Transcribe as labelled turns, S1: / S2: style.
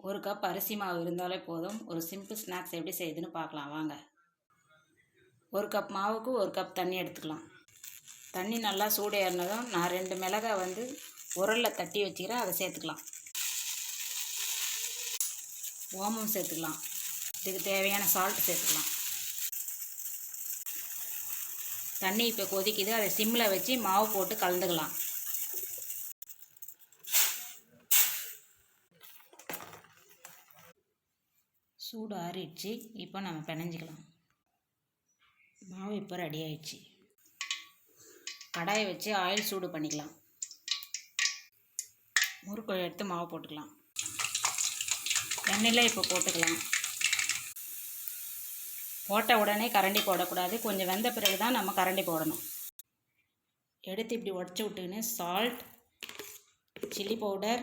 S1: ஒரு கப் அரிசி மாவு இருந்தாலே போதும். ஒரு சிம்பிள் ஸ்நாக்ஸ் எப்படி செய்யுதுன்னு பார்க்கலாம் வாங்க. ஒரு கப் மாவுக்கு ஒரு கப் தண்ணி எடுத்துக்கலாம். தண்ணி நல்லா சூடு ஏறினதும் நான் 2 மிளகாய் உரலில் தட்டி வச்சுக்கிறேன், அதை சேர்த்துக்கலாம். ஓமம் சேர்த்துக்கலாம். இதுக்கு தேவையான சால்ட் சேர்த்துக்கலாம். தண்ணி இப்போ கொதிக்குது, அதை சிம்மில் வச்சு மாவு போட்டு கலந்துக்கலாம். சூடு ஆறிடுச்சு. இப்போ நம்ம பிணைஞ்சிக்கலாம். மாவு இப்போ ரெடி ஆயிடுச்சு. கடாயை வச்சு ஆயில் சூடு பண்ணிக்கலாம். முறுக்கு எடுத்து மாவு போட்டுக்கலாம். எண்ணெயில் இப்போ போட்டுக்கலாம். போட்ட உடனே கரண்டி போடக்கூடாது, கொஞ்சம் வெந்த பிறகு தான் நம்ம கரண்டி போடணும். எடுத்து இப்படி உடச்சி விட்டுக்கின்னு சால்ட், சில்லி பவுடர்,